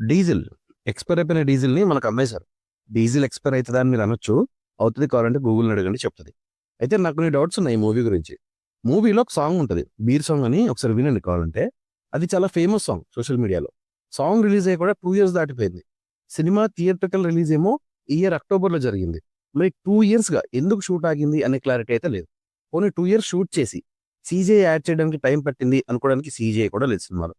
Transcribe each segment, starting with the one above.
Diesel expire అయిపోయిన డీజిల్ని మనకు అమ్మేశారు. డీజిల్ ఎక్స్పైర్ అవుతుందా అని మీరు అనొచ్చు. అవుతుంది కావాలంటే గూగుల్ని అడగండి చెప్తుంది. అయితే నాకు కొన్ని డౌట్స్ ఉన్నాయి ఈ మూవీ గురించి. మూవీలో ఒక సాంగ్ ఉంటుంది, బీర్ సాంగ్ అని, ఒకసారి వినండి కావాలంటే. అది చాలా ఫేమస్ సాంగ్ సోషల్ మీడియాలో. సాంగ్ రిలీజ్ అయ్యి కూడా 2 years దాటిపోయింది. సినిమా థియేట్రికల్ రిలీజ్ ఏమో ఈ ఇయర్ అక్టోబర్లో జరిగింది. మరి 2 yearsగా ఎందుకు షూట్ ఆగింది అనే క్లారిటీ అయితే లేదు. పోనీ 2 years షూట్ చేసి సీజీఐ యాడ్ చేయడానికి టైం పట్టింది అనుకోవడానికి సీజీఐ కూడా లేదు సినిమాలో.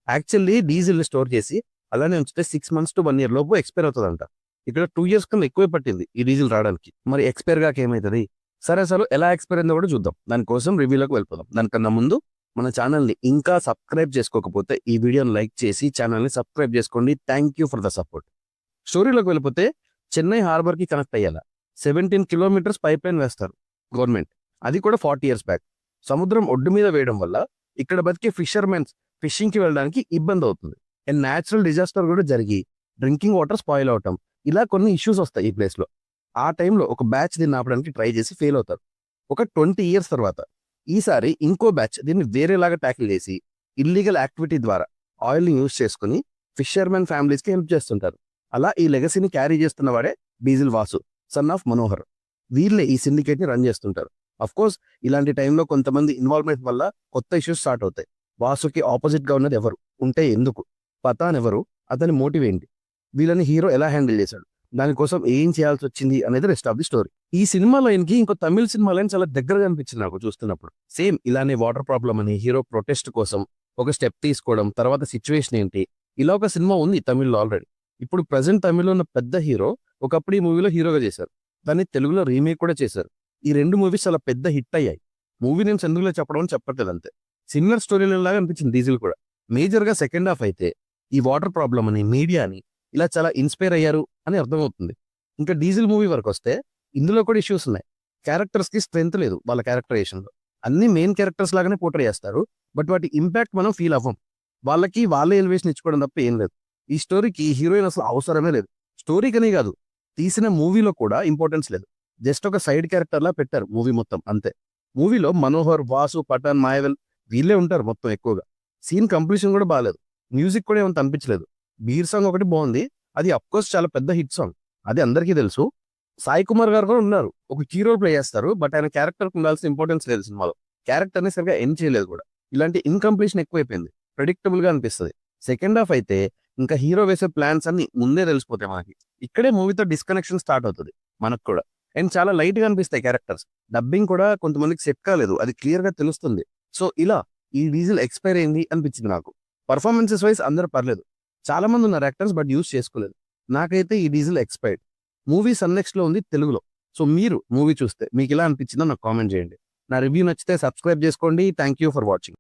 యాక్చువల్లీ డీజిల్ స్టోర్ చేసి అలానే ఉంచితే 6 months to 1 year లోపు ఎక్స్పైర్ అవుతుందంట. ఇక్కడ 2 years కన్నా ఎక్కువే పట్టింది ఈ డీజిల్ రావడానికి. మరి ఎక్స్పైర్ గాక ఏమవుతుంది? సరే, అసలు ఎలా ఎక్స్పైర్ అయిందో కూడా చూద్దాం. దానికోసం రివ్యూలోకి వెళ్ళిపోదాం. దానికన్నా ముందు మన ఛానల్ని ఇంకా సబ్స్క్రైబ్ చేసుకోకపోతే ఈ వీడియోని లైక్ చేసి ఛానల్ని సబ్స్క్రైబ్ చేసుకోండి. Thank you for the support. స్టోరీలోకి వెళ్ళిపోతే చెన్నై హార్బర్కి కనెక్ట్ అయ్యేలా 17 kilometers పైప్ లైన్ వేస్తారు గవర్నమెంట్. అది కూడా 40 years బ్యాక్. సముద్రం ఒడ్డు మీద వేయడం వల్ల ఇక్కడ బతికే ఫిషర్మెన్స్ ఫిషింగ్కి వెళ్ళడానికి ఇబ్బంది అవుతుంది. అండ్ న్యాచురల్ డిజాస్టర్ కూడా జరిగి డ్రింకింగ్ వాటర్ స్పాయిల్ అవటం, ఇలా కొన్ని ఇష్యూస్ వస్తాయి ఈ ప్లేస్లో. ఆ టైంలో ఒక బ్యాచ్ దీన్ని ఆపడానికి ట్రై చేసి ఫెయిల్ అవుతారు. ఒక 20 years తర్వాత ఈసారి ఇంకో బ్యాచ్ దీన్ని వేరేలాగా ట్యాకిల్ చేసి ఇల్లీగల్ యాక్టివిటీ ద్వారా ఆయిల్ని యూజ్ చేసుకుని ఫిషర్మెన్ ఫ్యామిలీస్కి హెల్ప్ చేస్తుంటారు. అలా ఈ లెగసీని క్యారీ చేస్తున్న వాడే diesel Vasu, son of Manohar. వీళ్ళే ఈ సిండికేట్ని రన్ చేస్తుంటారు. అఫ్ కోర్స్ ఇలాంటి టైంలో కొంతమంది ఇన్వాల్వ్మెంట్ వల్ల కొత్త ఇష్యూస్ స్టార్ట్ అవుతాయి. వాసుకి ఆపోజిట్గా ఉన్నది ఎవరు, ఉంటే ఎందుకు, పతాన్ ఎవరు, అతని మోటివ్ ఏంటి, వీళ్ళని హీరో ఎలా హ్యాండిల్ చేశాడు, దానికోసం ఏం చేయాల్సి వచ్చింది అనేది రెస్ట్ ఆఫ్ ది స్టోరీ. ఈ సినిమా లైన్కి ఇంకో తమిళ సినిమా లైన్ చాలా దగ్గరగా అనిపించింది నాకు చూస్తున్నప్పుడు. సేమ్ ఇలానే వాటర్ ప్రాబ్లం అని హీరో ప్రొటెస్ట్ కోసం ఒక స్టెప్ తీసుకోవడం, తర్వాత సిచ్యువేషన్ ఏంటి, ఇలా ఒక సినిమా ఉంది తమిళ్లో ఆల్రెడీ. ఇప్పుడు ప్రజెంట్ తమిళ్లో ఉన్న పెద్ద హీరో ఒకప్పుడు ఈ మూవీలో హీరోగా చేశారు. దాన్ని తెలుగులో రీమేక్ కూడా చేశారు. ఈ 2 మూవీస్ చాలా పెద్ద హిట్ అయ్యాయి. మూవీ నేమ్స్ ఎందుకులో చెప్పడం అని చెప్పట్లేదు అంతే. సిమిలర్ స్టోరీ లైన్ లాగా అనిపించింది డీజిల్ కూడా. మేజర్గా సెకండ్ హాఫ్ అయితే ఈ వాటర్ ప్రాబ్లం అని, మీడియా అని ఇలా చాలా ఇన్స్పైర్ అయ్యారు అని అర్థమవుతుంది. ఇంకా డీజిల్ మూవీ వరకు వస్తే ఇందులో కూడా ఇష్యూస్ ఉన్నాయి. క్యారెక్టర్స్కి స్ట్రెంత్ లేదు వాళ్ళ క్యారెక్టరైజేషన్లో. అన్ని మెయిన్ క్యారెక్టర్స్ లాగానే పోర్ట్రే చేస్తారు, బట్ వాటి ఇంపాక్ట్ మనం ఫీల్ అవ్వం. వాళ్ళకి వాళ్ళే ఎలివేషన్ ఇచ్చుకోవడం తప్ప ఏం లేదు. ఈ స్టోరీకి హీరోయిన్ అసలు అవసరమే లేదు. స్టోరీకనే కాదు, తీసిన మూవీలో కూడా ఇంపార్టెన్స్ లేదు. జస్ట్ ఒక సైడ్ క్యారెక్టర్లా పెట్టారు మూవీ మొత్తం అంతే. మూవీలో మనోహర్, వాసు, పఠాన్, మాయవెల్ వీళ్ళే ఉంటారు మొత్తం ఎక్కువగా. సీన్ కంప్లీషన్ కూడా బాగాలేదు. మ్యూజిక్ కూడా ఏమంత అనిపించలేదు. బీర్ సాంగ్ ఒకటి బాగుంది, అది అఫ్కోర్స్ చాలా పెద్ద హిట్ సాంగ్, అది అందరికీ తెలుసు. సాయి కుమార్ గారు కూడా ఉన్నారు, ఒక కీ రోల్ ప్లే చేస్తారు, బట్ ఆయన క్యారెక్టర్కి ఉండాల్సిన ఇంపార్టెన్స్ లేదు సినిమాలో. క్యారెక్టర్ని సరిగా ఎండ్ చేయలేదు కూడా. ఇలాంటి ఇన్కంప్లీషన్ ఎక్కువైపోయింది, ప్రెడిక్టబుల్గా అనిపిస్తుంది. సెకండ్ హాఫ్ అయితే ఇంకా హీరో వేసే ప్లాన్స్ అన్ని ముందే తెలిసిపోతాయి మనకి. ఇక్కడే మూవీతో డిస్కనెక్షన్ స్టార్ట్ అవుతుంది మనకు కూడా. అండ్ చాలా లైట్గా అనిపిస్తాయి క్యారెక్టర్స్. డబ్బింగ్ కూడా కొంతమందికి సెట్ కాలేదు, అది క్లియర్గా తెలుస్తుంది. సో ఇలా ఈ డీజిల్ ఎక్స్పైర్ అయింది అనిపించింది నాకు. పర్ఫార్మెన్సెస్ వైజ్ అందరూ పర్లేదు, చాలా మంది ఉన్నారు యాక్టర్స్, బట్ యూస్ చేసుకోలేదు. నాకైతే ఈ డీజిల్ ఎక్స్పైర్డ్. మూవీ సన్నెక్స్ట్లో ఉంది తెలుగులో. సో మీరు మూవీ చూస్తే మీకు ఇలా అనిపించిందో నాకు కామెంట్ చేయండి. నా రివ్యూ నచ్చితే సబ్స్క్రైబ్ చేసుకోండి. Thank you for watching.